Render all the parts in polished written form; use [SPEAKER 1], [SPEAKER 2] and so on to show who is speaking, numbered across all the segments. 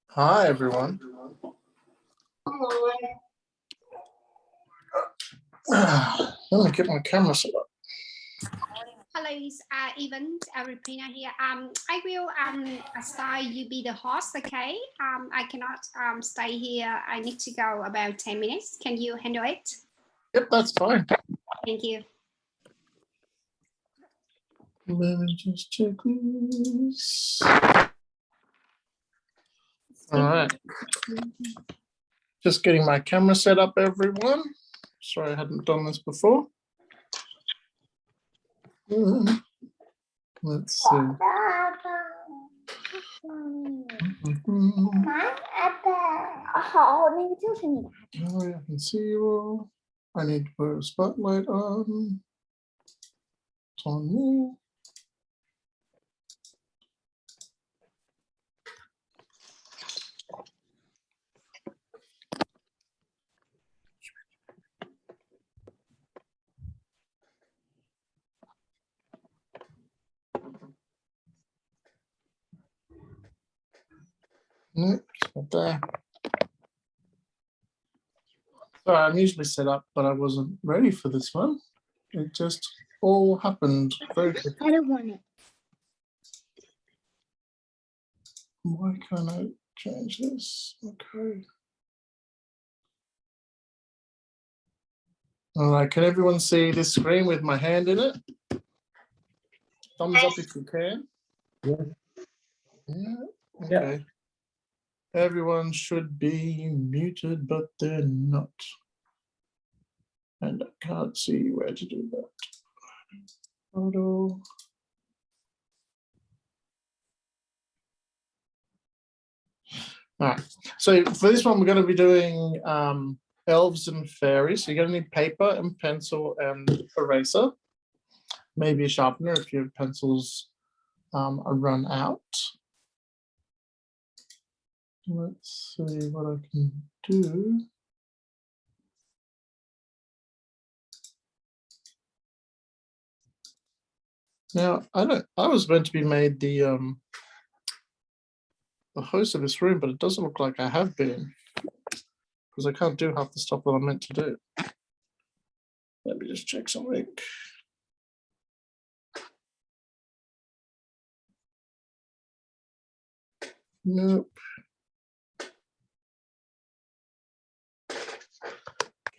[SPEAKER 1] Hi, everyone. Let me get my camera set up.
[SPEAKER 2] Hello, it's Evans, Replina here. I will start you be the host, okay? I cannot stay here. I need to go about 10 minutes. Can you handle it?
[SPEAKER 1] Yep, that's fine.
[SPEAKER 2] Thank you.
[SPEAKER 1] Let me just check this. All right. Just getting my camera set up, everyone. Sorry, I hadn't done this before. Let's see. Oh, I can see you all. I need to put a spotlight on. It's on me. Nope, it's not there. Sorry, I'm usually set up, but I wasn't ready for this one. It just all happened very quickly.
[SPEAKER 3] I don't want it.
[SPEAKER 1] Why can't I change this? Okay. All right, can everyone see this screen with my hand in it? Thumbs up if you can. Yeah. Okay. Everyone should be muted, but they're not. And I can't see where to do that. Photo. All right. So for this one, we're going to be doing Elves and Fairies. So you're going to need paper and pencil and eraser. Maybe a sharpener if your pencils are run out. Let's see what I can do. Now, I was meant to be made the host of this room, but it doesn't look like I have been because I can't do half the stuff that I'm meant to do. Let me just check something. Nope.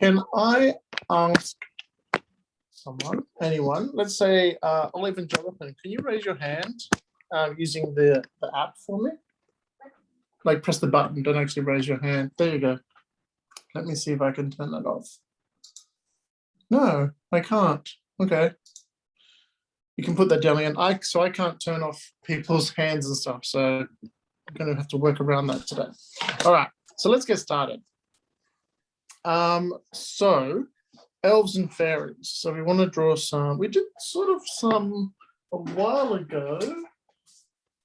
[SPEAKER 1] Can I ask someone, anyone, let's say Olive and Jonathan, can you raise your hand using the app for me? Like press the button, don't actually raise your hand. There you go. Let me see if I can turn that off. No, I can't. Okay. You can put that down again. So I can't turn off people's hands and stuff. So I'm going to have to work around that today. All right. So let's get started. So Elves and Fairies. So we want to draw some. We did sort of some a while ago.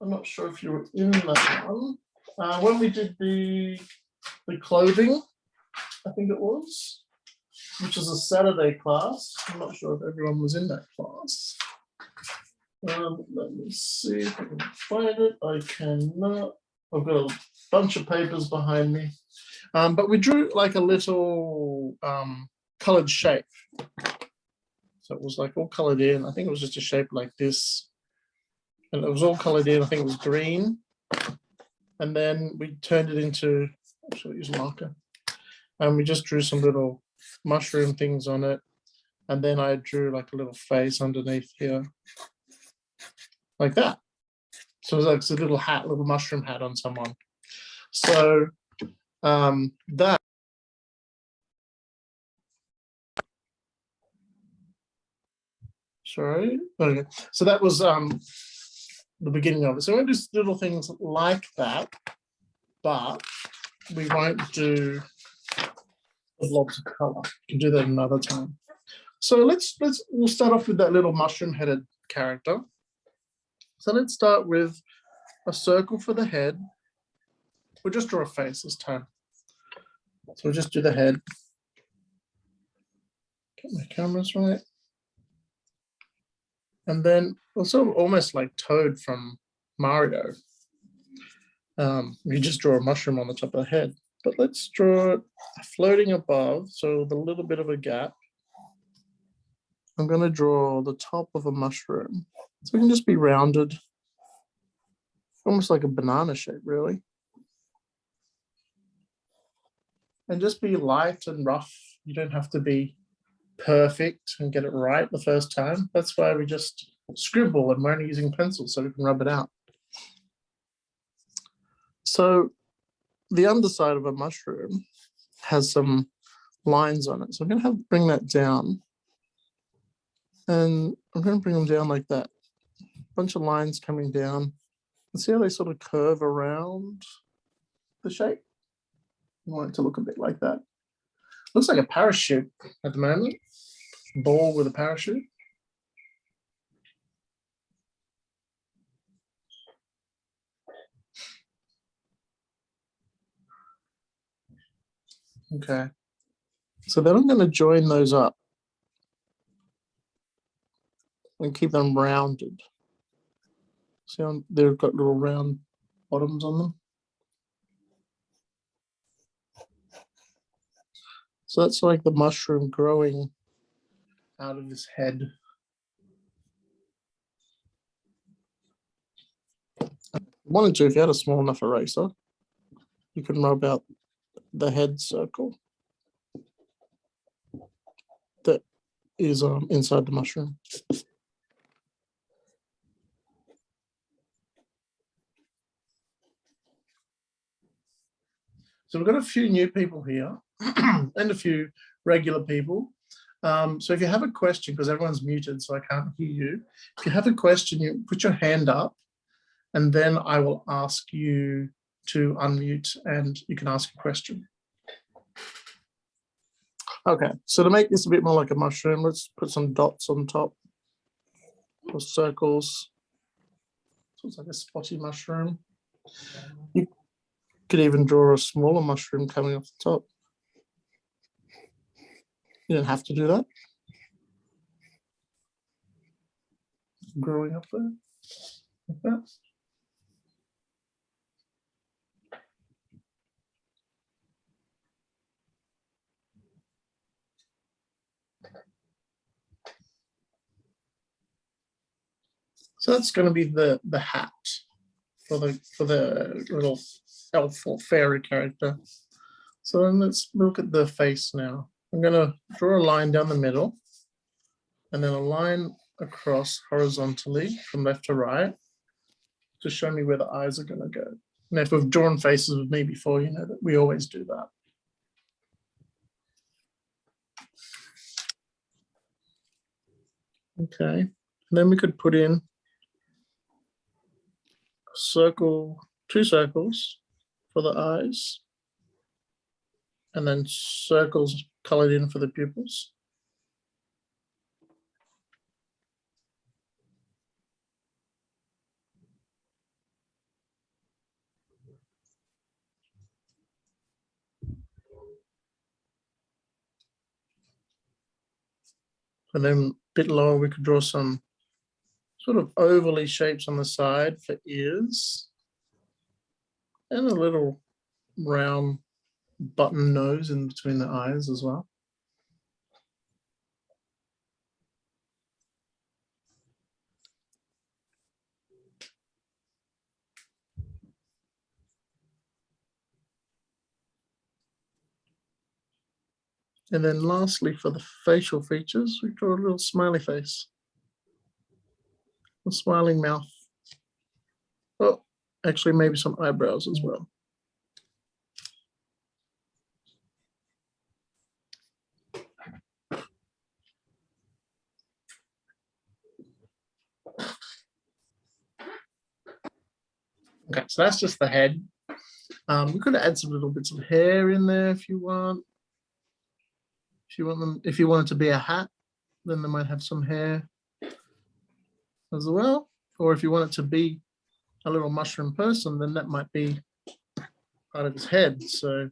[SPEAKER 1] I'm not sure if you were in that one. When we did the clothing, I think it was, which is a Saturday class. I'm not sure if everyone was in that class. Let me see if I can find it. I cannot. I've got a bunch of papers behind me. But we drew like a little colored shape. So it was like all colored in. I think it was just a shape like this. And it was all colored in. I think it was green. And then we turned it into, actually use a marker. And we just drew some little mushroom things on it. And then I drew like a little face underneath here. Like that. So it was like a little hat, little mushroom hat on someone. So that. Sorry. Okay. So that was the beginning of it. So we're going to do little things like that, but we won't do lots of color. We can do that another time. So we'll start off with that little mushroom-headed character. So let's start with a circle for the head. We'll just draw a face this time. So we'll just do the head. Get my cameras right. And then also almost like Toad from Mario. You just draw a mushroom on the top of the head. But let's draw it floating above, so with a little bit of a gap. I'm going to draw the top of a mushroom. So it can just be rounded, almost like a banana shape, really. And just be light and rough. You don't have to be perfect and get it right the first time. That's why we just scribble, and we're only using pencils so we can rub it out. So the underside of a mushroom has some lines on it. So I'm going to have to bring that down. And I'm going to bring them down like that. A bunch of lines coming down. And see how they sort of curve around the shape? I want it to look a bit like that. Looks like a parachute at the moment. Ball with a parachute. Okay. So then I'm going to join those up and keep them rounded. See how they've got little round bottoms on them? So that's like the mushroom growing out of his head. Wanted to, if you had a small enough eraser, you can rub out the head circle that is inside the mushroom. So we've got a few new people here and a few regular people. So if you have a question, because everyone's muted, so I can't hear you. If you have a question, you put your hand up, and then I will ask you to unmute and you can ask a question. Okay, so to make this a bit more like a mushroom, let's put some dots on top or circles. So it's like a spotty mushroom. You could even draw a smaller mushroom coming off the top. You don't have to do that. Growing up there, like that. So that's going to be the hat for the little elf or fairy character. So then let's look at the face now. I'm going to draw a line down the middle and then a line across horizontally from left to right to show me where the eyes are going to go. Now, if we've drawn faces with me before, you know that we always do that. Okay, and then we could put in a circle, 2 circles for the eyes, and then circles colored in for the pupils. And then a bit lower, we could draw some sort of ovally shapes on the side for ears and a little round button nose in between the eyes as well. And then lastly, for the facial features, we draw a little smiley face, a smiling mouth. Oh, actually maybe some eyebrows as well. Okay, so that's just the head. We could add some little bits of hair in there if you want. If you want it to be a hat, then they might have some hair as well. Or if you want it to be a little mushroom person, then that might be part of his head. So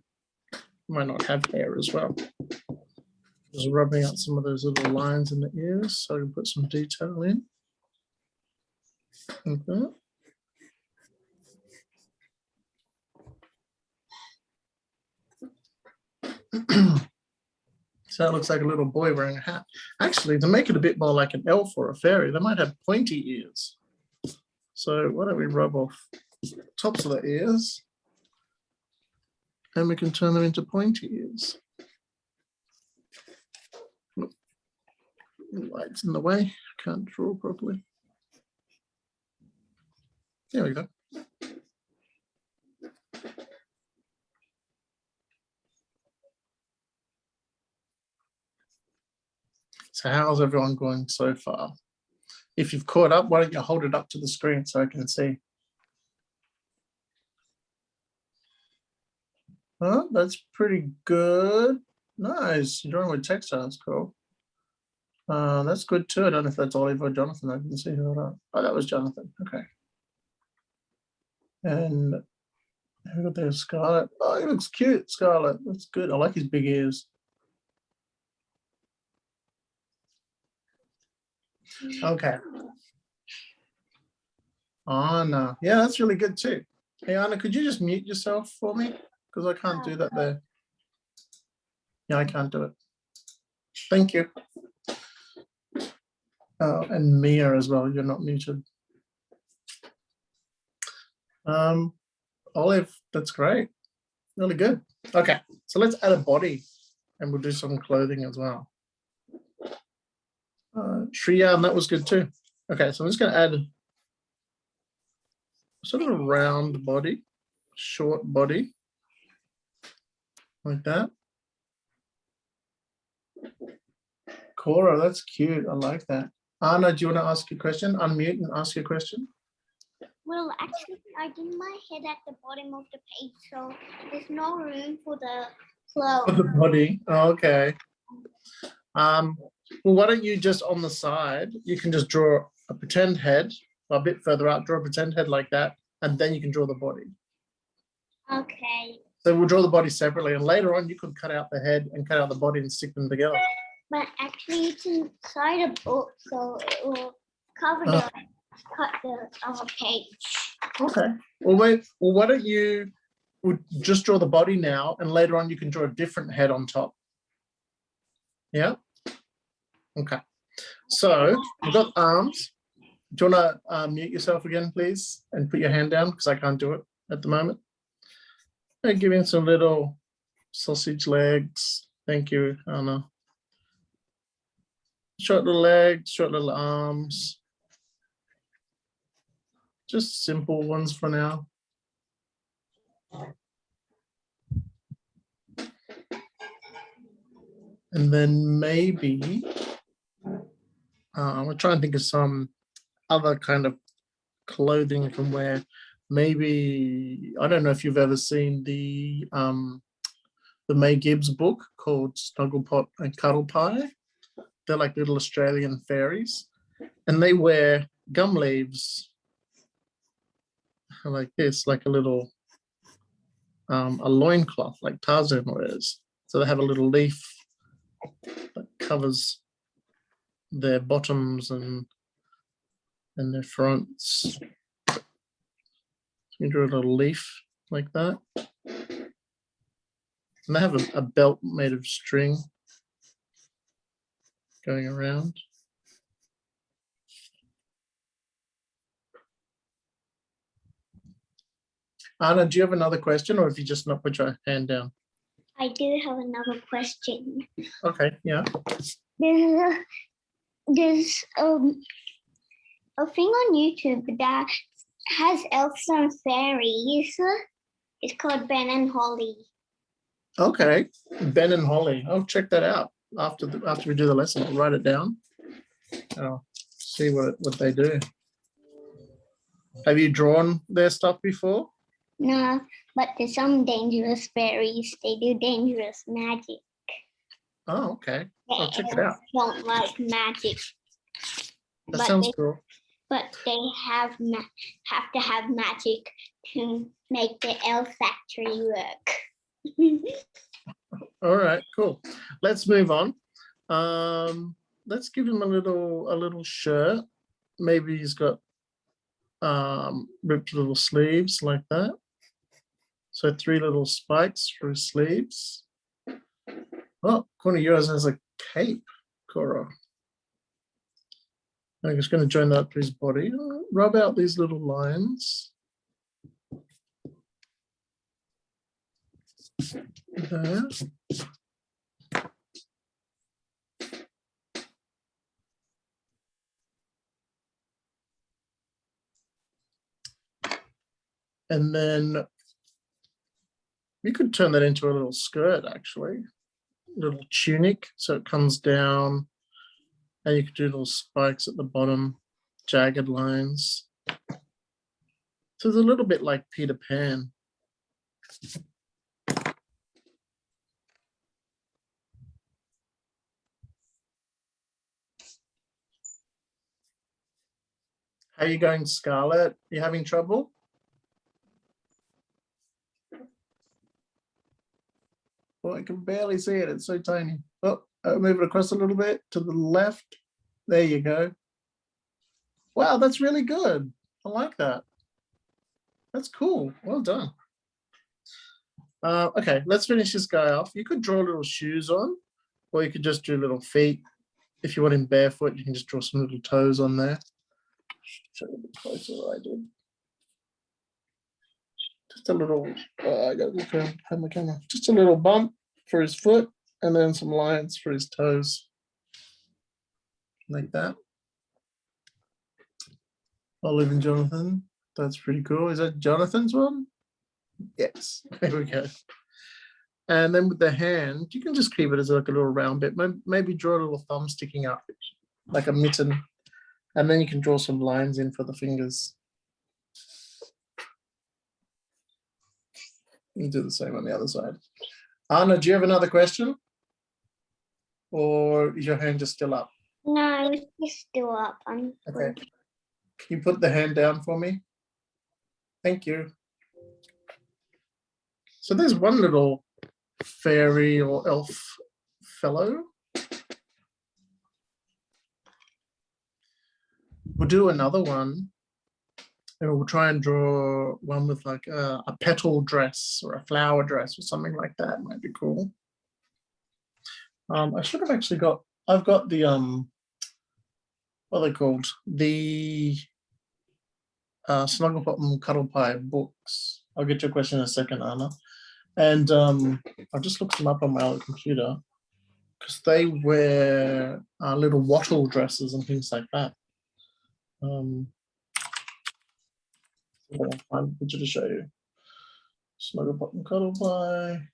[SPEAKER 1] you might not have hair as well. Just rubbing out some of those little lines in the ears so I can put some detail in. Okay. So that looks like a little boy wearing a hat. Actually, to make it a bit more like an elf or a fairy, they might have pointy ears. So why don't we rub off the tops of the ears and we can turn them into pointy ears. Light's in the way, can't draw properly. There we go. So how's everyone going so far? If you've caught up, why don't you hold it up to the screen so I can see? Oh, that's pretty good. Nice, you're drawing with textile, that's cool. That's good too. I don't know if that's Oliver or Jonathan. I didn't see who that. Oh, that was Jonathan. Okay. And who got there? Scarlet. Oh, he looks cute, Scarlet. That's good. I like his big ears. Okay. Anna. Yeah, that's really good too. Hey, Anna, could you just mute yourself for me? Because I can't do that there. Yeah, I can't do it. Thank you. Oh, and Mia as well. You're not muted. Olive, that's great. Really good. Okay, so let's add a body and we'll do some clothing as well. Shriya, and that was good too. Okay, so I'm just going to add sort of a round body, short body, like that. Cora, that's cute. I like that. Anna, do you want to ask a question? Unmute and ask your question.
[SPEAKER 3] Well, actually, I did my head at the bottom of the page, so there's no room for the
[SPEAKER 1] For
[SPEAKER 3] clothes.
[SPEAKER 1] the body. Oh, okay. Well, why don't you just on the side, you can just draw a pretend head, a bit further out, draw a pretend head like that, and then you can draw the body.
[SPEAKER 3] Okay.
[SPEAKER 1] So we'll draw the body separately, and later on you could cut out the head and cut out the body and stick them together.
[SPEAKER 3] But actually, it's inside a book, so it will cover the cut the page.
[SPEAKER 1] Okay. Well, why don't you just draw the body now, and later on you can draw a different head on top. Yeah. Okay. So we've got arms. Do you want to mute yourself again, please, and put your hand down because I can't do it at the moment. And give him some little sausage legs. Thank you, Anna. Short little legs, short little arms. Just simple ones for now. And then maybe I'm gonna try and think of some other kind of clothing you can wear. Maybe, I don't know if you've ever seen the May Gibbs book called Snugglepot and Cuddle Pie. They're like little Australian fairies, and they wear gum leaves like this, like a little a loincloth like Tarzan wears. So they have a little leaf that covers their bottoms and their fronts. So you draw a little leaf like that. And they have a belt made of string going around. Anna, do you have another question, or have you just not put your hand down?
[SPEAKER 3] I do have another question.
[SPEAKER 1] Okay, yeah.
[SPEAKER 3] There's a thing on YouTube that has Elves and Fairies. It's called Ben and Holly.
[SPEAKER 1] Okay, Ben and Holly. I'll check that out after we do the lesson. I'll write it down. I'll see what they do. Have you drawn their stuff before?
[SPEAKER 3] No, but there's some dangerous fairies. They do dangerous magic.
[SPEAKER 1] Oh, okay. I'll check it out.
[SPEAKER 3] Don't like magic.
[SPEAKER 1] That sounds cool.
[SPEAKER 3] But they have to have magic to make the elf factory work.
[SPEAKER 1] All right, cool. Let's move on. Let's give him a little shirt. Maybe he's got ripped little sleeves like that. So 3 little spikes for his sleeves. Oh, one of yours has a cape, Cora. I'm just going to join that to his body. Rub out these little lines. There. And then you could turn that into a little skirt, actually, little tunic. So it comes down, and you could do little spikes at the bottom, jagged lines. So it's a little bit like Peter Pan. How are you going, Scarlett? You having trouble? Oh, I can barely see it. It's so tiny. Oh, move it across a little bit to the left. There you go. Wow, that's really good. I like that. That's cool. Well done. Okay, let's finish this guy off. You could draw little shoes on, or you could just do little feet. If you want him barefoot, you can just draw some little toes on there. Show you a bit closer what I did. Just a little, I got to look around the camera. Just a little bump for his foot, and then some lines for his toes. Like that. Olive and Jonathan. That's pretty cool. Is that Jonathan's one? Yes. There we go. And then with the hand, you can just keep it as like a little round bit. Maybe draw a little thumb sticking up, like a mitten. And then you can draw some lines in for the fingers. You can do the same on the other side. Anna, do you have another question? Or is your hand just still up?
[SPEAKER 3] No, it's still up. I'm
[SPEAKER 1] Okay. Can you put the hand down for me? Thank you. So there's one little fairy or elf fellow. We'll do another one, and we'll try and draw one with like a petal dress or a flower dress or something like that. Might be cool. I should have actually got, I've got the, what are they called? The Snugglepot and Cuddle Pie books. I'll get your question in a second, Anna. And I've just looked them up on my other computer because they wear little wattle dresses and things like that. I'll find a picture to show you. Snugglepot and Cuddle Pie.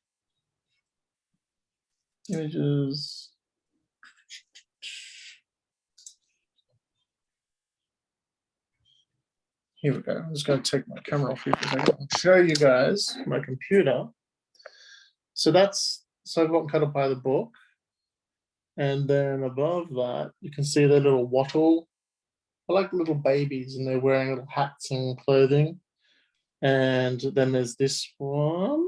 [SPEAKER 1] Images. Here we go. I'm just going to take my camera off here for a second. I'll show you guys my computer. So that's Snugglepot and Cuddle Pie the book. And then above that, you can see the little wattle. I like little babies, and they're wearing little hats and clothing. And then there's this one.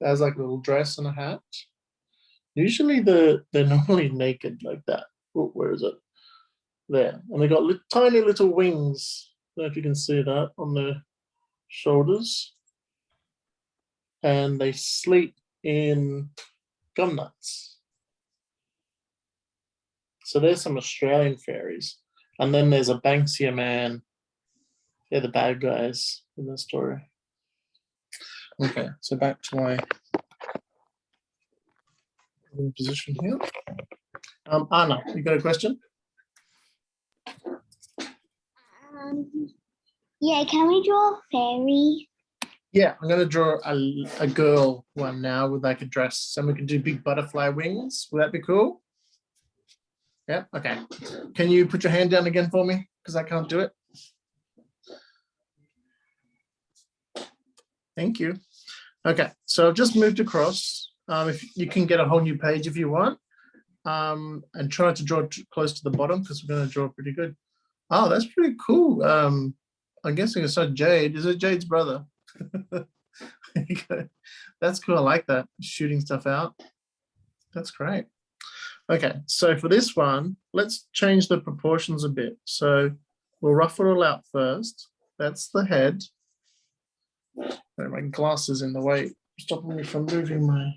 [SPEAKER 1] That has like a little dress and a hat. Usually they're normally naked like that. Oh, where is it? There. And they got tiny little wings. I don't know if you can see that on their shoulders. And they sleep in gum nuts. So there's some Australian fairies. And then there's a Banksia man. They're the bad guys in the story. Okay, so back to my position here. Anna, you got a question?
[SPEAKER 3] Yeah, can we draw a fairy?
[SPEAKER 1] Yeah, I'm going to draw a girl one now with like a dress, and we can do big butterfly wings. Will that be cool? Yeah, okay. Can you put your hand down again for me? Because I can't do it. Thank you. Okay, so I've just moved across. If you can get a whole new page if you want, and try to draw close to the bottom because we're going to draw pretty good. Oh, that's pretty cool. I'm guessing it's not Jade. Is it Jade's brother? That's cool. I like that. Shooting stuff out. That's great. Okay, so for this one, let's change the proportions a bit. So we'll rough it all out first. That's the head. Oh, my glass is in the way, stopping me from moving my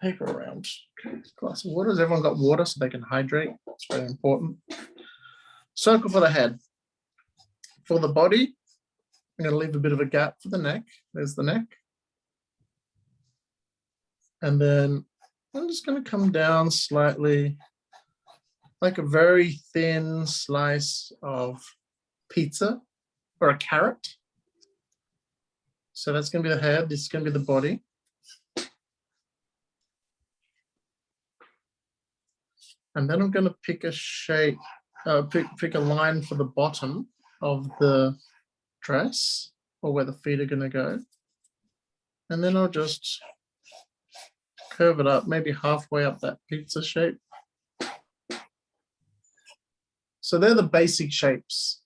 [SPEAKER 1] paper around. Okay, glass of water. Has everyone got water so they can hydrate? It's very important. Circle for the head. For the body, I'm going to leave a bit of a gap for the neck. There's the neck. And then I'm just going to come down slightly, like a very thin slice of pizza or a carrot. So that's going to be the head. This is going to be the body. And then I'm going to pick a shape, pick a line for the bottom of the dress, or where the feet are going to go. And then I'll just curve it up, maybe halfway up that pizza shape. So they're the basic shapes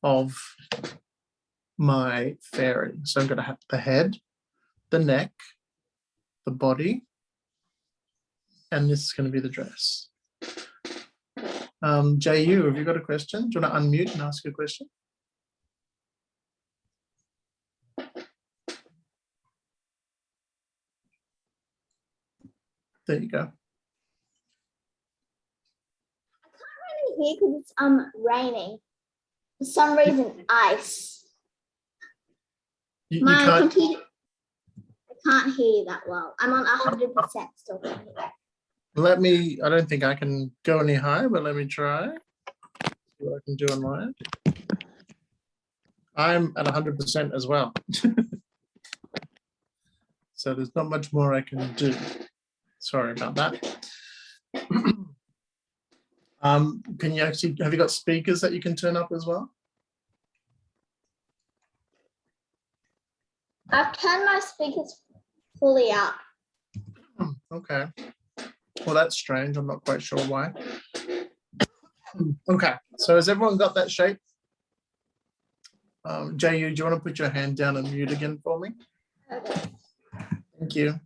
[SPEAKER 1] of my fairy. So I'm going to have the head, the neck, the body, and this is going to be the dress. JU, have you got a question? Do you want to unmute and ask a question? There you go.
[SPEAKER 3] Here because it's raining. For some reason, ice.
[SPEAKER 1] You
[SPEAKER 3] My
[SPEAKER 1] can't.
[SPEAKER 3] computer, I can't hear you that well. I'm on 100% still.
[SPEAKER 1] Let me. I don't think I can go any higher, but let me try. See what I can do on mine. I'm at 100% as well. So there's not much more I can do. Sorry about that. Can you actually, have you got speakers that you can turn up as well?
[SPEAKER 3] I've turned my speakers fully up.
[SPEAKER 1] Okay. Well, that's strange. I'm not quite sure why. Okay. So has everyone got that shape? JU, do you want to put your hand down and mute again for me?
[SPEAKER 3] Okay.
[SPEAKER 1] Thank you.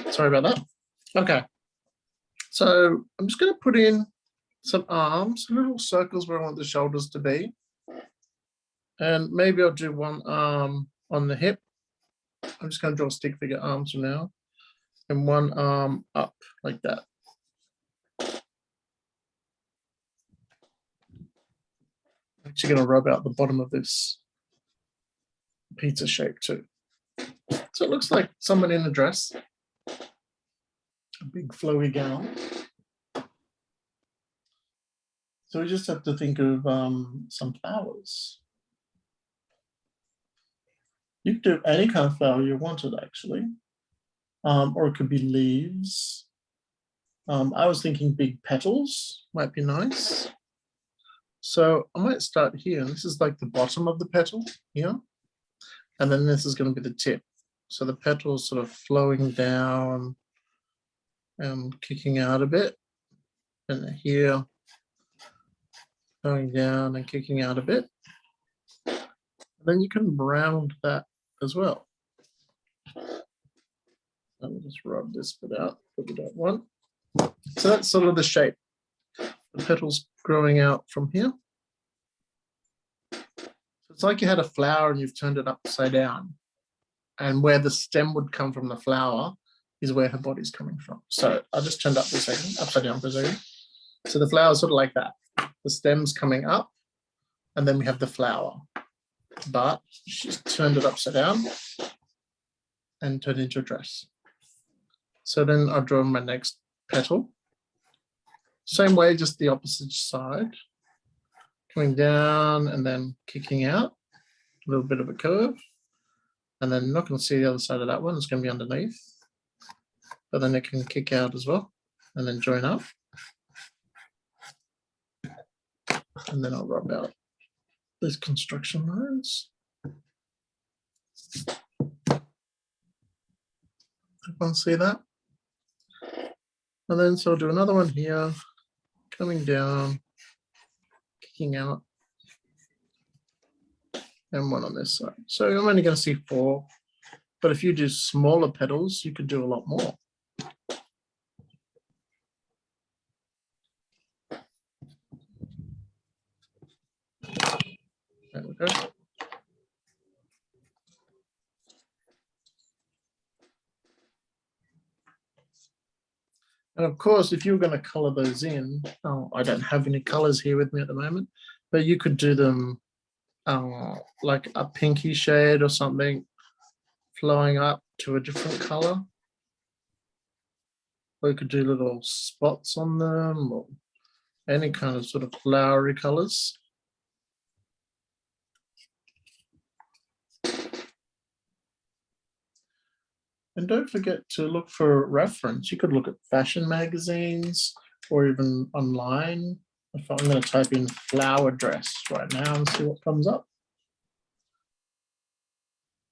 [SPEAKER 1] Sorry about that. Okay. So I'm just going to put in some arms, little circles where I want the shoulders to be. And maybe I'll do one arm on the hip. I'm just going to draw stick figure arms for now. And one arm up like that. I'm actually going to rub out the bottom of this pizza shape too. So it looks like someone in a dress. A big flowy gown. So we just have to think of some flowers. You could do any kind of flower you wanted, actually. Or it could be leaves. I was thinking big petals might be nice. So I might start here. This is like the bottom of the petal here. And then this is going to be the tip. So the petals sort of flowing down and kicking out a bit. And here, going down and kicking out a bit. And then you can round that as well. Let me just rub this bit out that we don't want. So that's sort of the shape. The petals growing out from here. So it's like you had a flower and you've turned it upside down. And where the stem would come from the flower is where her body's coming from. So I'll just turn it up for a second, upside down for a second. So the flower is sort of like that. The stem's coming up, and then we have the flower. But she's turned it upside down and turned into a dress. So then I'll draw my next petal. Same way, just the opposite side. Coming down and then kicking out. A little bit of a curve. And then you're not going to see the other side of that one. It's going to be underneath. But then it can kick out as well. And then join up. And then I'll rub out these construction lines. Everyone see that? And then so I'll do another one here, coming down, kicking out, and one on this side. So I'm only going to see 4, but if you do smaller petals, you could do a lot more. we go. And of course, if you were going to color those in, I don't have any colors here with me at the moment, but you could do them like a pinky shade or something flowing up to a different color. Or you could do little spots on them or any kind of sort of flowery colors. And don't forget to look for reference. You could look at fashion magazines or even online. If I'm going to type in flower dress right now and see what comes up.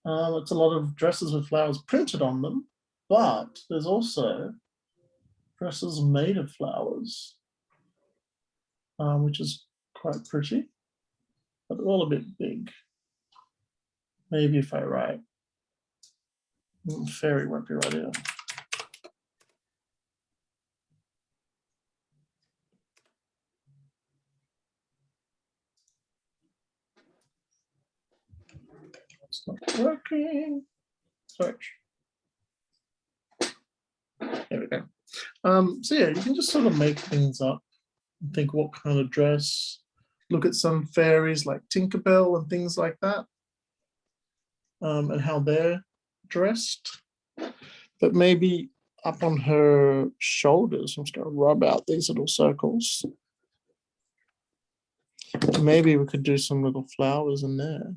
[SPEAKER 1] It's a lot of dresses with flowers printed on them, but there's also dresses made of flowers, which is quite pretty, but they're all a bit big. Maybe if I write fairy won't be right here. It's not working. Search. There we go. So yeah, you can just sort of make things up and think what kind of dress. Look at some fairies like Tinkerbell and things like that, and how they're dressed. But maybe up on her shoulders, I'm just going to rub out these little circles. Maybe we could do some little flowers in there.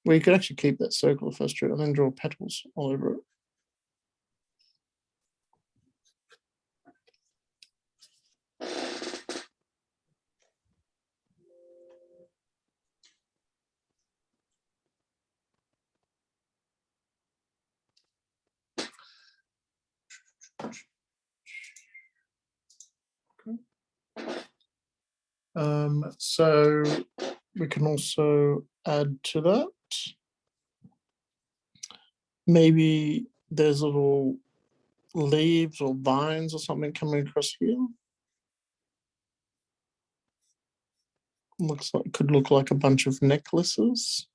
[SPEAKER 1] Well, you could actually keep that circle if I drew it and then draw petals all over it. So we can also add to that. Maybe there's little leaves or vines or something coming across here. Looks like, could look like a bunch of necklaces.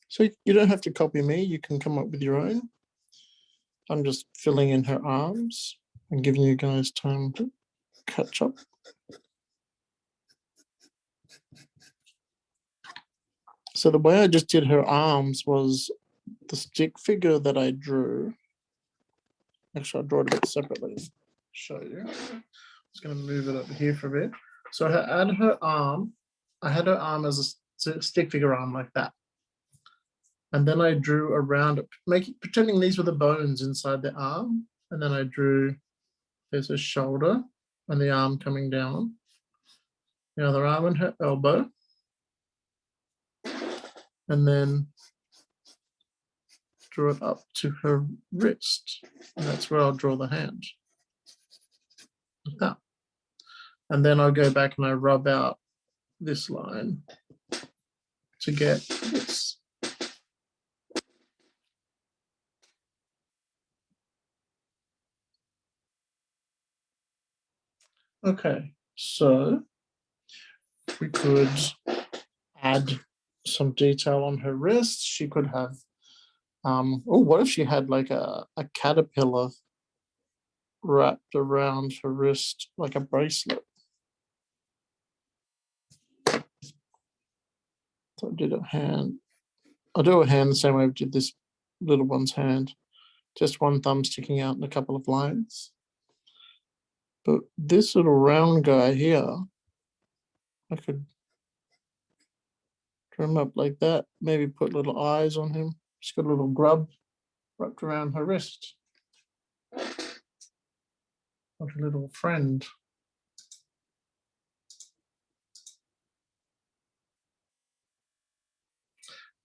[SPEAKER 1] So you don't have to copy me, you can come up with your own. I'm just filling in her arms and giving you guys time to catch up. So the way I just did her arms was the stick figure that I drew. Actually, I'll draw it a bit separately. Show you. I'm just going to move it over here for a bit. So I had her arm. I had her arm as a stick figure arm like that. And then I drew around it, pretending these were the bones inside the arm. And then I drew, there's a shoulder and the arm coming down. The other arm and her elbow. And then draw it up to her wrist. And that's where I'll draw the hand. Like that. And then I'll go back and I rub out this line to get this. Okay, so we could add some detail on her wrist. She could have, oh, what if she had like a caterpillar wrapped around her wrist like a bracelet? So I did a hand. I'll do a hand the same way I did this little one's hand. Just one thumb sticking out in a couple of lines. But this little round guy here, I could draw him up like that. Maybe put little eyes on him. She's got a little grub wrapped around her wrist. Like a little friend.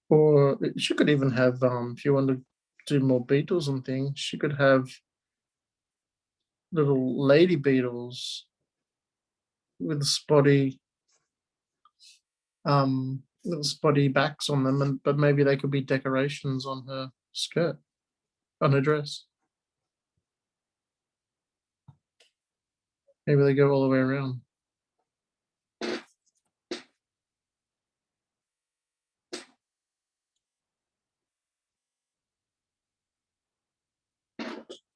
[SPEAKER 1] Or she could even have, if you want to do more beetles and things, she could have little lady beetles with spotty little spotty backs on them, but maybe they could be decorations on her skirt, on her dress. Maybe they go all the way around.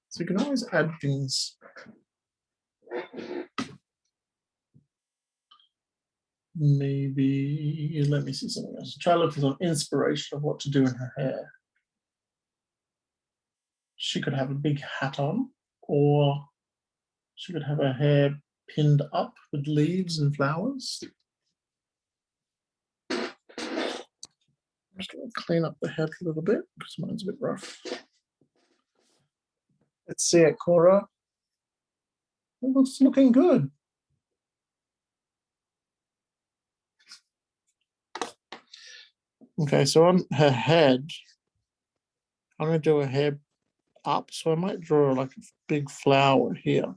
[SPEAKER 1] So you can always add things. Maybe, let me see something else. Try to look for some inspiration of what to do in her hair. She could have a big hat on, or she could have her hair pinned up with leaves and flowers. I'm just going to clean up the head a little bit because mine's a bit rough. Let's see it, Cora. It looks looking good. Okay, so on her head, I'm going to do her hair up. So I might draw like a big flower here.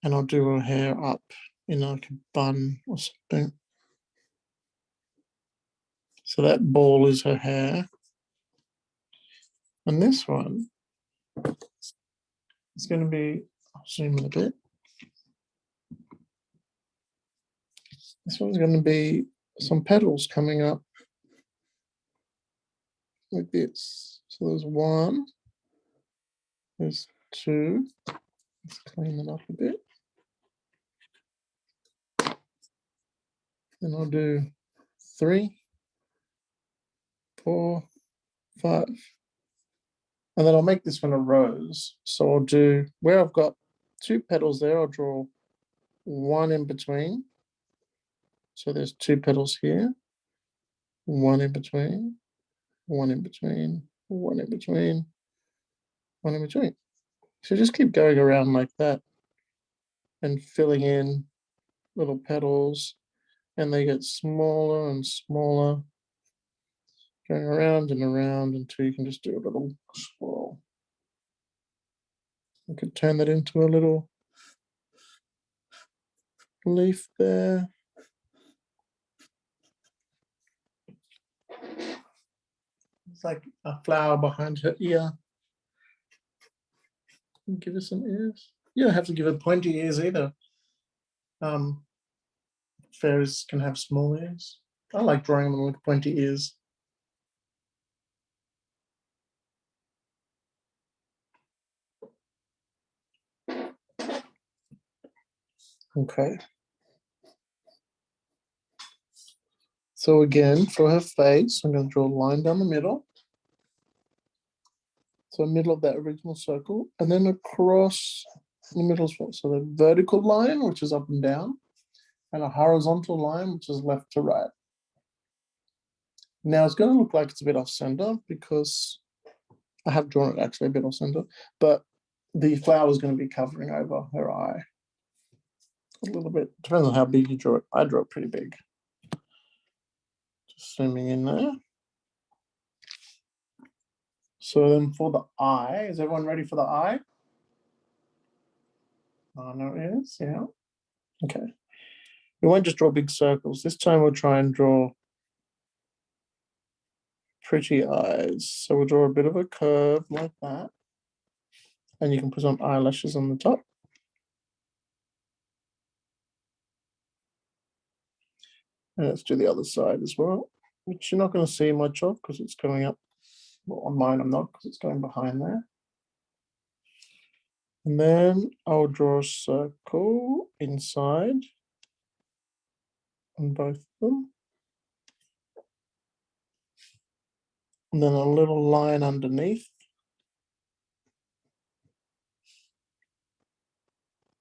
[SPEAKER 1] And I'll do her hair up in like a bun or something. So that ball is her hair. And this one is going to be, I'll zoom in a bit. This one's going to be some petals coming up like this. So there's one, there's two. Let's clean it up a bit. Then I'll do 3, 4, 5. And then I'll make this one a rose. So I'll do, where I've got 2 petals there, I'll draw 1 in between. So there's 2 petals here, 1 in between, 1 in between, 1 in between, 1 in between. So just keep going around like that and filling in little petals, and they get smaller and smaller, going around and around until you can just do a little swirl. You could turn that into a little leaf there. It's like a flower behind her ear. Give her some ears. You don't have to give her pointy ears either. Fairies can have small ears. I like drawing them with pointy ears. Okay. So again, for her face, I'm going to draw a line down the middle. So middle of that original circle, and then across the middle as well. So the vertical line, which is up and down, and a horizontal line, which is left to right. Now it's going to look like it's a bit off center because I have drawn it actually a bit off center, but the flower is going to be covering over her eye a little bit. Depends on how big you draw it. I draw it pretty big. Just zooming in there. So then for the eye, is everyone ready for the eye? Oh, no, it is, yeah. Okay. We won't just draw big circles. This time we'll try and draw pretty eyes. So we'll draw a bit of a curve like that. And you can put some eyelashes on the top. And let's do the other side as well, which you're not going to see much of because it's going up. Well, on mine I'm not because it's going behind there. And then I'll draw a circle inside on both of them. And then a little line underneath.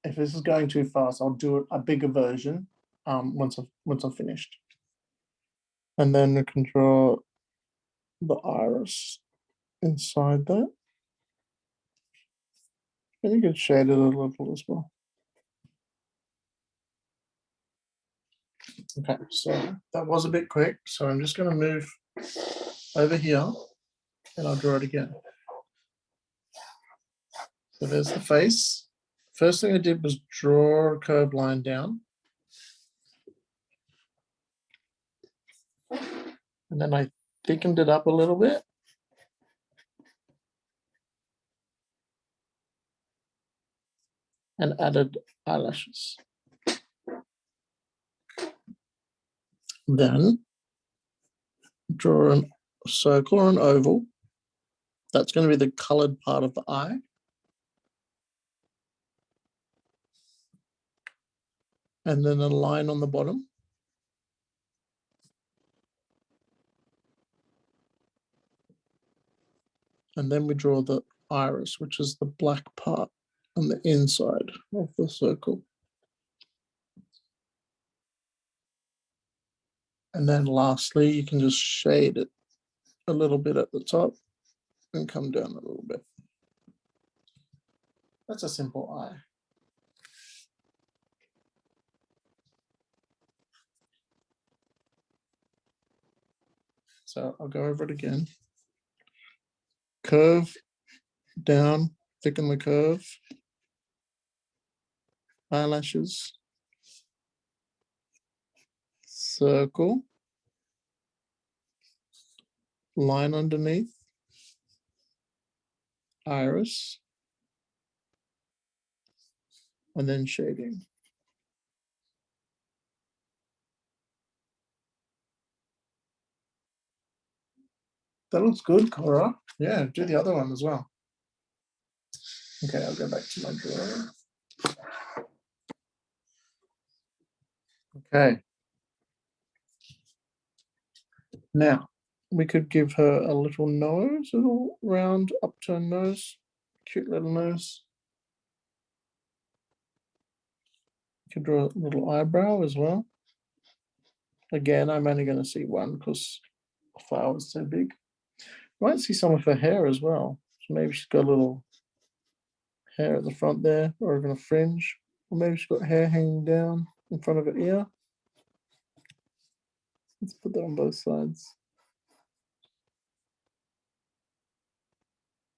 [SPEAKER 1] If this is going too fast, I'll do a bigger version once I've finished. And then we can draw the iris inside that. And you can shade it a little as well. Okay, so that was a bit quick. So I'm just going to move over here and I'll draw it again. So there's the face. First thing I did was draw a curved line down. And then I thickened it up a little bit. And added eyelashes. Then draw a circle or an oval. That's going to be the colored part of the eye. And then a line on the bottom. And then we draw the iris, which is the black part on the inside of the circle. And then lastly, you can just shade it a little bit at the top and come down a little bit. That's a simple eye. So I'll go over it again. Curve down, thicken the curve. Eyelashes. Circle. Line underneath. Iris. And then shading. That looks good, Cora. Yeah, do the other one as well. Okay, I'll go back to my drawing. Okay. Now, we could give her a little nose, a little round upturned nose, cute little nose. You could draw a little eyebrow as well. Again, I'm only going to see one because the file is so big. You might see some of her hair as well. So maybe she's got a little hair at the front there, or even a fringe. Or maybe she's got hair hanging down in front of her ear. Let's put that on both sides.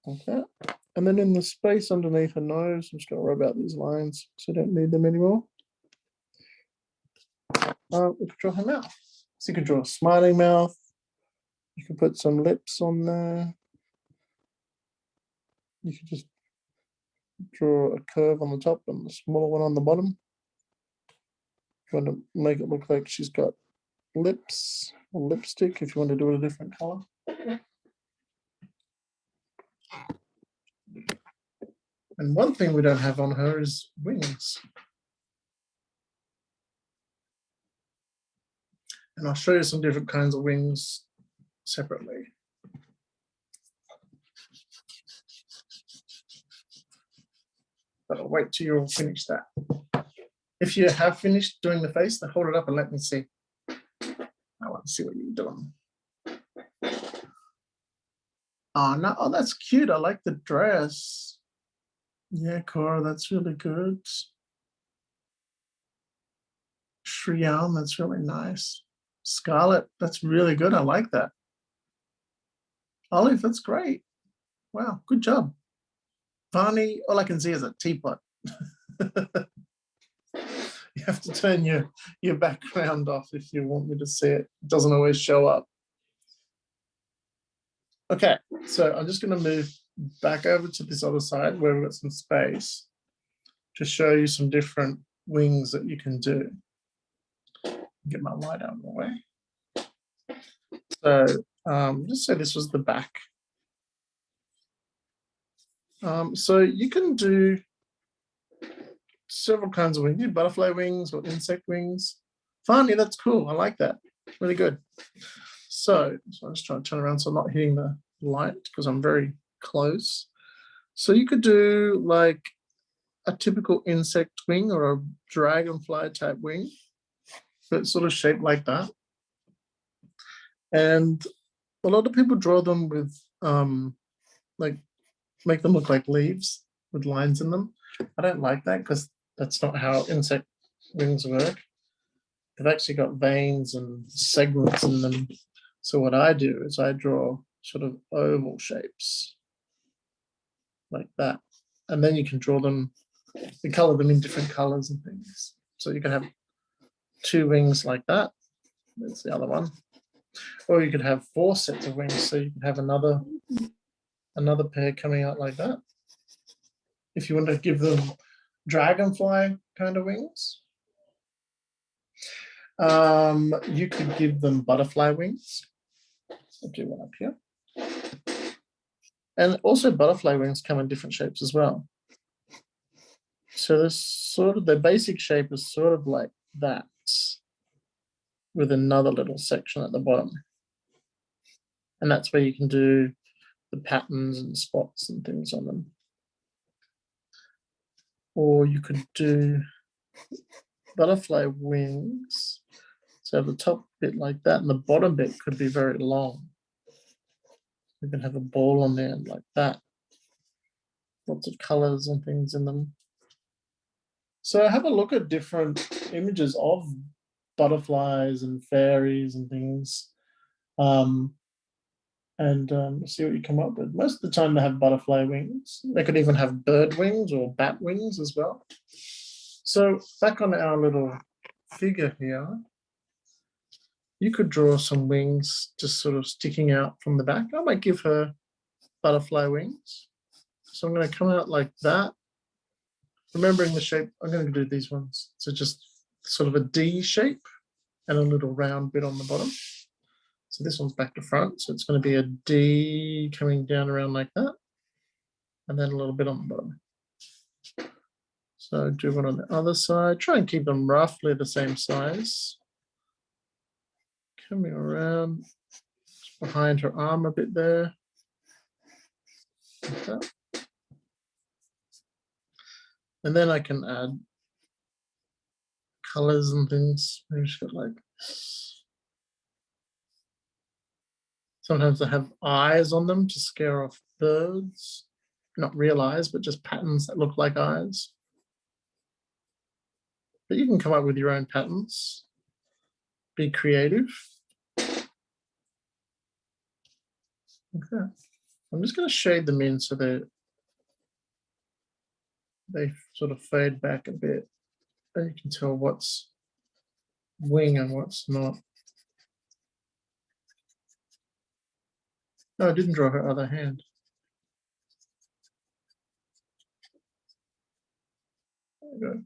[SPEAKER 1] Like that. And then in the space underneath her nose, I'm just going to rub out these lines because I don't need them anymore. We could draw her mouth. So you could draw a smiling mouth. You could put some lips on there. You could just draw a curve on the top and a smaller one on the bottom. If you want to make it look like she's got lips or lipstick, if you want to do it a different color. And one thing we don't have on her is wings. And I'll show you some different kinds of wings separately. But I'll wait till you all finish that. If you have finished doing the face, then hold it up and let me see. I want to see what you're doing. Oh, no, oh, that's cute. I like the dress. Yeah, Cora, that's really good. Shriyan, that's really nice. Scarlet, that's really good. I like that. Olive, that's great. Wow, good job. Vani, all I can see is a teapot. You have to turn your background off if you want me to see it. It doesn't always show up. Okay, so I'm just going to move back over to this other side where we've got some space to show you some different wings that you can do. Get my light out of the way. So just say this was the back. So you can do several kinds of wings, butterfly wings or insect wings. Funny, that's cool. I like that. Really good. So I'm just trying to turn around so I'm not hitting the light because I'm very close. So you could do like a typical insect wing or a dragonfly type wing, but sort of shaped like that. And a lot of people draw them with like make them look like leaves with lines in them. I don't like that because that's not how insect wings work. They've actually got veins and segments in them. So what I do is I draw sort of oval shapes like that. And then you can draw them and color them in different colors and things. So you can have two wings like that. There's the other one. Or you could have 4 sets of wings, so you could have another pair coming out like that. If you want to give them dragonfly kind of wings. You could give them butterfly wings. I'll do one up here. And also butterfly wings come in different shapes as well. So this sort of, the basic shape is sort of like that, with another little section at the bottom. And that's where you can do the patterns and spots and things on them. Or you could do butterfly wings. So the top bit like that, and the bottom bit could be very long. You can have a ball on there like that. Lots of colors and things in them. So have a look at different images of butterflies and fairies and things. See what you come up with. Most of the time they have butterfly wings. They could even have bird wings or bat wings as well. So back on our little figure here, you could draw some wings just sort of sticking out from the back. I might give her butterfly wings. So I'm going to come out like that. Remembering the shape, I'm going to do these ones. So just sort of a D shape and a little round bit on the bottom. So this one's back to front. So it's going to be a D coming down around like that. And then a little bit on the bottom. So do one on the other side. Try and keep them roughly the same size. Coming around behind her arm a bit there. Like that. And then I can add colors and things. Maybe she's got like, sometimes they have eyes on them to scare off birds. Not real eyes, but just patterns that look like eyes. But you can come up with your own patterns. Be creative. Okay. I'm just going to shade them in so they sort of fade back a bit. And you can tell what's wing and what's not. No, I didn't draw her other hand. There we go.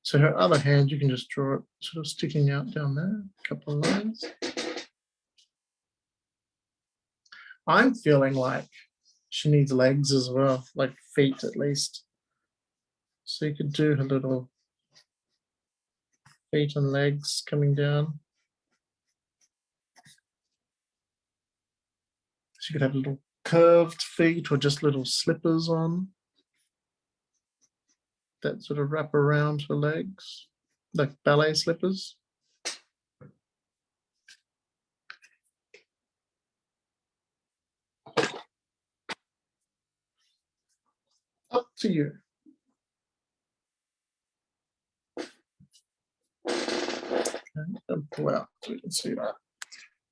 [SPEAKER 1] So her other hand, you can just draw it sort of sticking out down there, a couple of lines. I'm feeling like she needs legs as well, like feet at least. So you could do her little feet and legs coming down. She could have little curved feet or just little slippers on that sort of wrap around her legs, like ballet slippers. Up to you. Okay, and pull out so you can see that.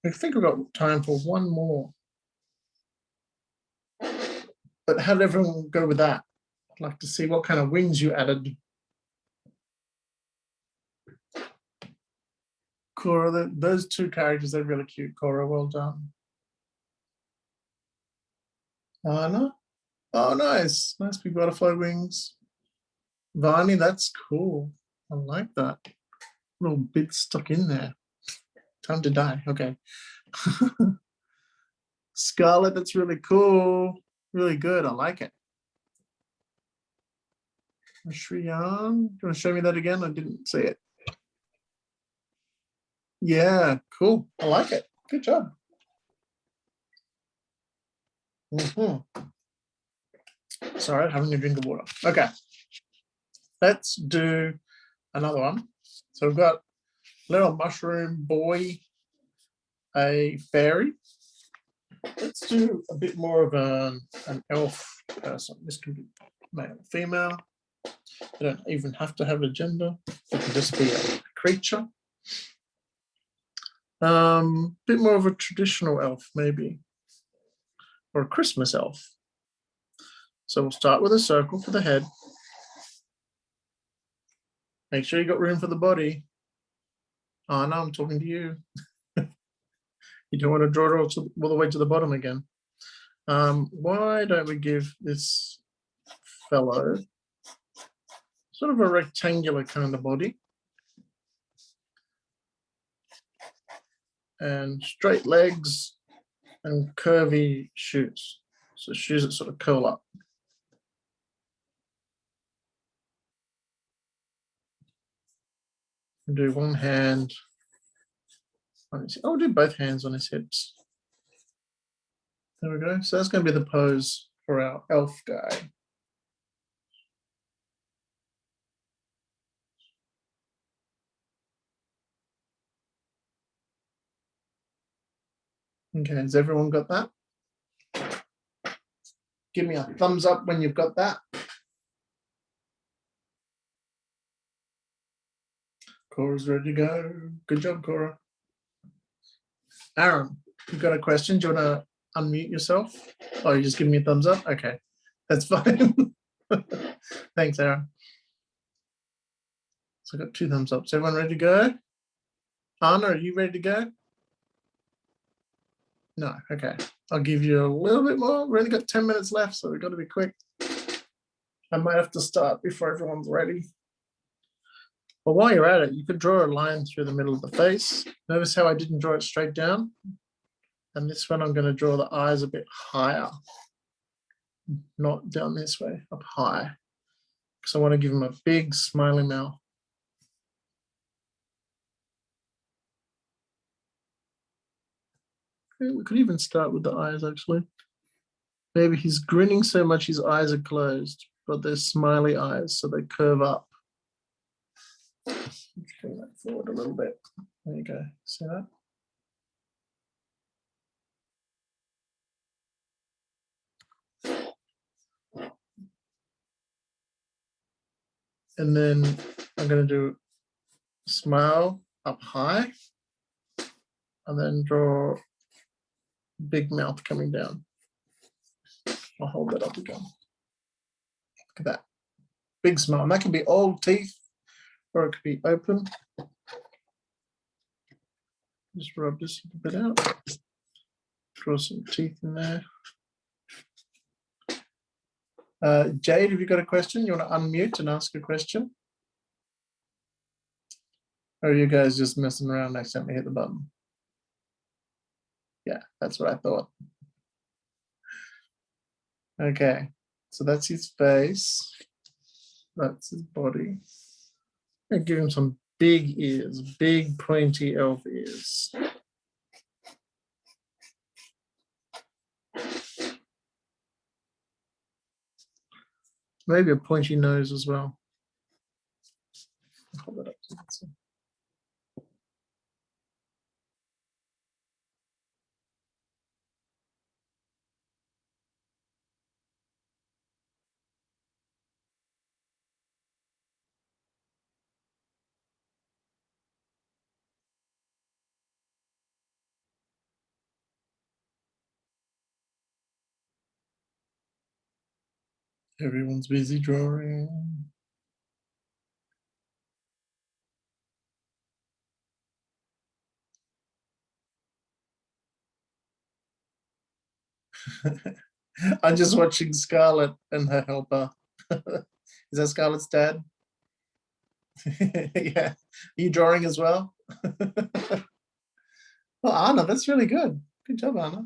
[SPEAKER 1] I think we've got time for one more. But how did everyone go with that? I'd like to see what kind of wings you added. Cora, those two characters are really cute, Cora. Well done. Anna? Oh, nice. Nice big butterfly wings. Vani, that's cool. I like that. Little bit stuck in there. Time to die. Okay. Scarlet, that's really cool. Really good. I like it. Shriyan, do you want to show me that again? I didn't see it. Yeah, cool. I like it. Good job. Sorry, having a drink of water. Okay. Let's do another one. So we've got little mushroom boy, a fairy. Let's do a bit more of an elf person. This can be male or female. They don't even have to have a gender. It can just be a creature. Bit more of a traditional elf, maybe, or a Christmas elf. So we'll start with a circle for the head. Make sure you got room for the body. Oh, no, I'm talking to you. You don't want to draw it all the way to the bottom again. Why don't we give this fellow sort of a rectangular kind of body and straight legs and curvy shoes. So shoes that sort of curl up. And do one hand on his, I'll do both hands on his hips. There we go. So that's going to be the pose for our elf guy. Okay, has everyone got that? Give me a thumbs up when you've got that. Cora's ready to go. Good job, Cora. Aaron, you've got a question. Do you want to unmute yourself? Oh, you just give me a thumbs up? Okay, that's fine. Thanks, Aaron. So I got 2 thumbs up. Is everyone ready to go? Anna, are you ready to go? No, okay. I'll give you a little bit more. We've only got 10 minutes left, so we've got to be quick. I might have to start before everyone's ready. But while you're at it, you could draw a line through the middle of the face. Notice how I didn't draw it straight down? And this one, I'm going to draw the eyes a bit higher. Not down this way, up high. Because I want to give him a big smiling mouth. Okay, we could even start with the eyes, actually. Maybe he's grinning so much his eyes are closed, but they're smiley eyes, so they curve up. Let's bring that forward a little bit. There you go. See that? And then I'm going to do smile up high and then draw big mouth coming down. I'll hold that up again. Look at that. Big smile. And that can be all teeth or it could be open. Just rub this a bit out. Draw some teeth in there. Jade, have you got a question? You want to unmute and ask a question? Or are you guys just messing around next time you hit the button? Yeah, that's what I thought. Okay, so that's his face. That's his body. I give him some big ears, big pointy elf ears. Maybe a pointy nose as well. Hold that up so you can see. Everyone's busy drawing. I'm just watching Scarlett and her helper. Is that Scarlett's dad? Yeah. Are you drawing as well? Well, Anna, that's really good. Good job, Anna.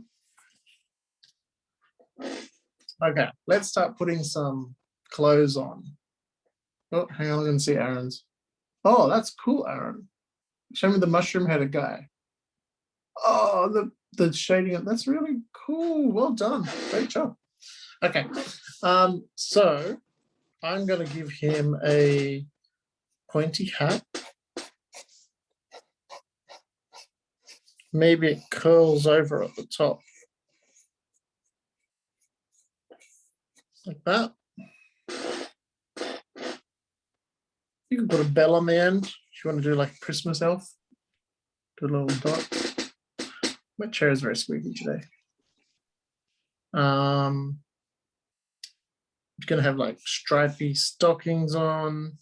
[SPEAKER 1] Okay, let's start putting some clothes on. Oh, hang on, I can see Aaron's. Oh, that's cool, Aaron. Show me the mushroom-headed guy. Oh, the shading, that's really cool. Well done. Great job. Okay, so I'm going to give him a pointy hat. Maybe it curls over at the top. Like that. You can put a bell on the end if you want to do like a Christmas elf. Do a little dot. My chair is very squeaky today. You're gonna have like stripy stockings on.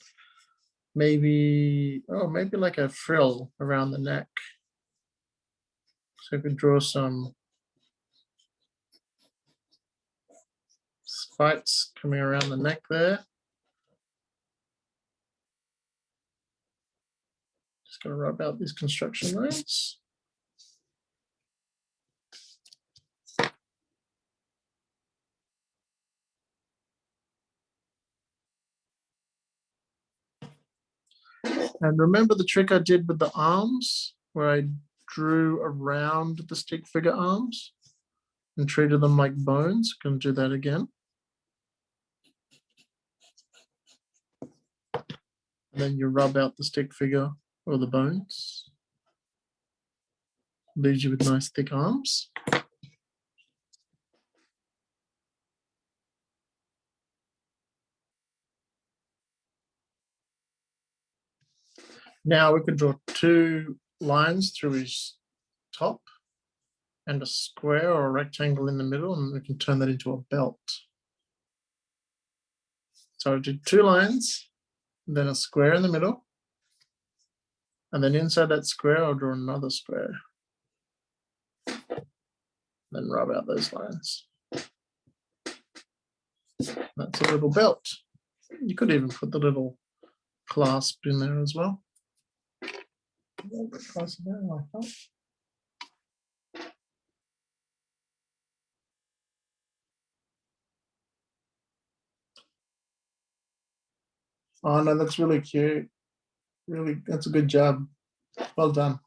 [SPEAKER 1] Maybe like a frill around the neck. So we could draw some spikes coming around the neck there. Just going to rub out these construction lines. And remember the trick I did with the arms, where I drew around the stick figure arms and treated them like bones? Going to do that again. And then you rub out the stick figure or the bones. Leaves you with nice thick arms. Now we can draw 2 lines through his top and a square or a rectangle in the middle, and we can turn that into a belt. So I did 2 lines, then a square in the middle, and then inside that square I'll draw another square. Then rub out those lines. That's a little belt. You could even put the little clasp in there as well. A little bit closer there, like that. Oh no, that's really cute. Really, that's a good job. Well done.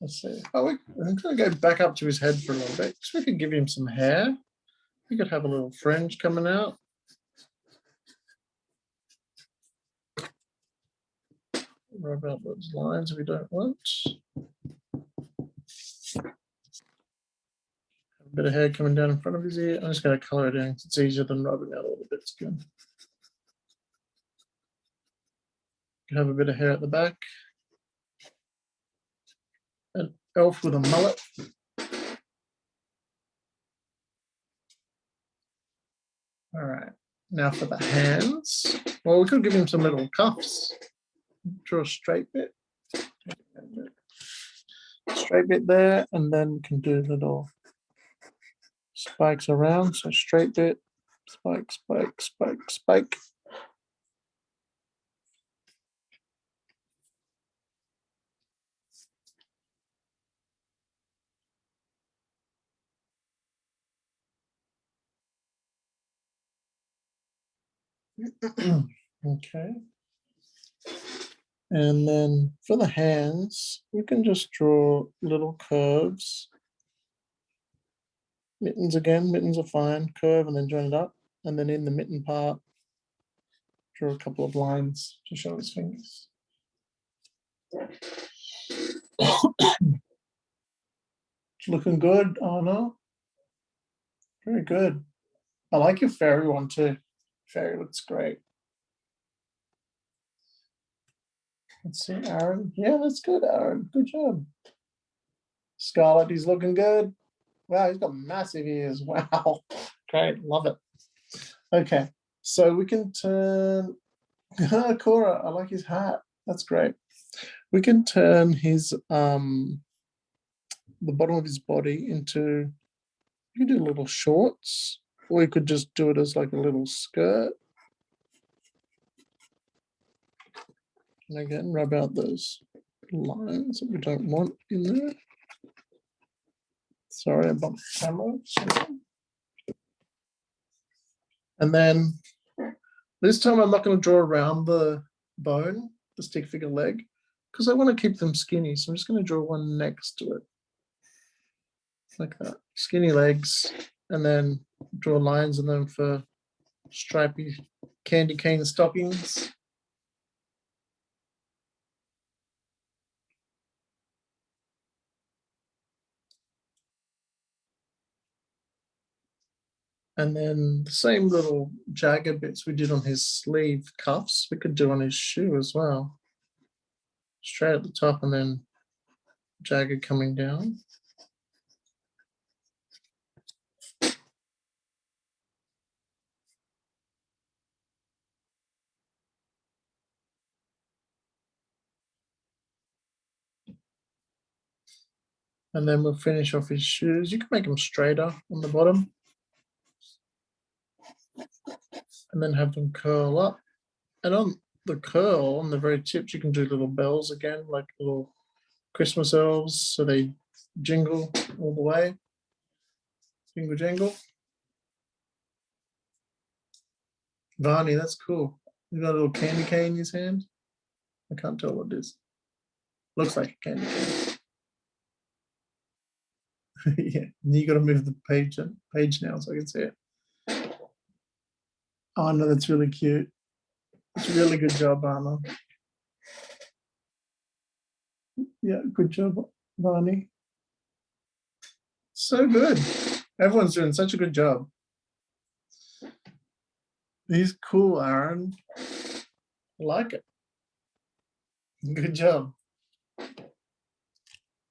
[SPEAKER 1] Let's see. Oh, I'm going to go back up to his head for a little bit, so we could give him some hair. We could have a little fringe coming out. Rub out those lines we don't want. A bit of hair coming down in front of his ear. I'm just going to color it in. It's easier than rubbing out all the bits again. Have a bit of hair at the back. An elf with a mullet. All right, now for the hands. Well, we could give him some little cuffs. Draw a straight bit. Straight bit there, and then we can do little spikes around. So straight bit, spike, spike, spike, spike. Okay. And then for the hands, we can just draw little curves. Mittens again, mittens are fine, curve and then join it up. And then in the mitten part, draw a couple of lines to show his fingers. It's looking good, Anna. Very good. I like your fairy one too. Fairy looks great. Let's see, Aaron. Yeah, that's good, Aaron. Good job. Scarlet, he's looking good. Wow, he's got massive ears. Wow. Great, love it. Okay, so we can turn Cora, I like his hat. That's great. We can turn his the bottom of his body into, you can do little shorts, or you could just do it as like a little skirt. And again, rub out those lines that we don't want in there. Sorry, I bumped the camera. And then this time I'm not going to draw around the bone, the stick figure leg, because I want to keep them skinny. So I'm just going to draw one next to it. Like that. Skinny legs, and then draw lines in them for stripy candy cane stockings. And then the same little jagged bits we did on his sleeve cuffs, we could do on his shoe as well. Straight at the top and then jagged coming down. And then we'll finish off his shoes. You can make them straighter on the bottom. And then have them curl up. And on the curl, on the very tips, you can do little bells again, like little Christmas elves, so they jingle all the way. Jingle, jingle. Varney, that's cool. You got a little candy cane in his hand. I can't tell what it is. Looks like a candy cane. Yeah, and you got to move the page now so I can see it. Oh no, that's really cute. It's a really good job, Anna. Yeah, good job, Barney. So good. Everyone's doing such a good job. He's cool, Aaron. I like it. Good job.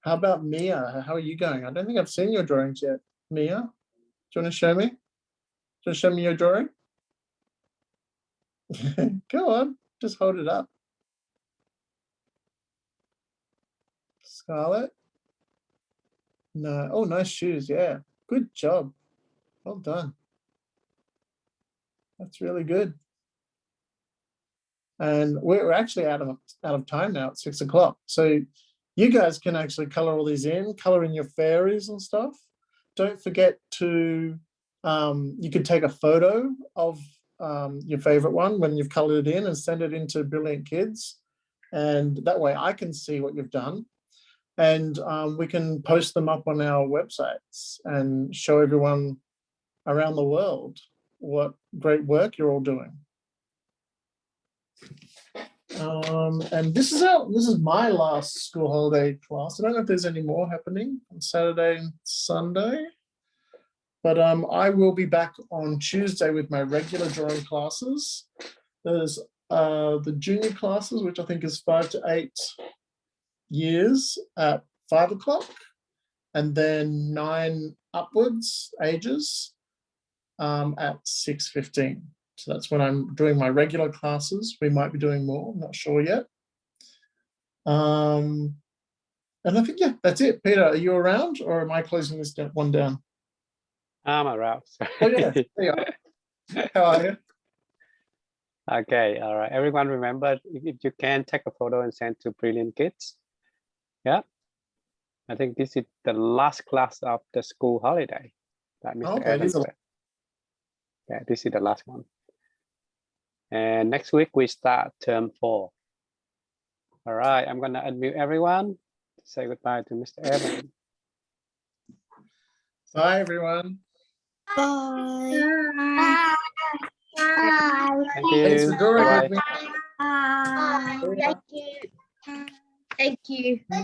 [SPEAKER 1] How about Mia? How are you going? I don't think I've seen your drawings yet. Mia, do you want to show me? Do you want to show me your drawing? Go on, just hold it up. Scarlett? No. Oh, nice shoes. Yeah. Good job. Well done. That's really good. And we're actually out of time now at 6 o'clock. So you guys can actually color all these in, color in your fairies and stuff. Don't forget to, you could take a photo of your favorite one when you've colored it in and send it into Brilliant Kids. And that way I can see what you've done. And we can post them up on our websites and show everyone around the world what great work you're all doing. And this is my last school holiday class. I don't know if there's any more happening on Saturday and Sunday, but I will be back on Tuesday with my regular drawing classes. There's the junior classes, which I think is 5 to 8 years at 5 o'clock, and then 9 upwards ages at 6:15. So that's when I'm doing my regular classes. We might be doing more, I'm not sure yet. And I think, yeah, that's it. Peter, are you around or am I closing this one down?
[SPEAKER 4] I'm around.
[SPEAKER 1] Oh yeah, there you are. How are you?
[SPEAKER 4] Okay, all right. Everyone remember, if you can, take a photo and send to Brilliant Kids. Yeah. I think this is the last class of the school holiday that Mr.
[SPEAKER 1] Okay,
[SPEAKER 4] Evans said. Yeah, this is the last one. And next week we start term 4. All right, I'm gonna unmute everyone. Say goodbye to Mr. Evans.
[SPEAKER 1] Bye, everyone.
[SPEAKER 3] Bye. Bye. Bye.
[SPEAKER 4] Thank you.
[SPEAKER 1] Thanks for drawing
[SPEAKER 4] Bye.
[SPEAKER 1] with me.
[SPEAKER 3] Bye.
[SPEAKER 1] Bye.
[SPEAKER 3] Thank you. Thank you.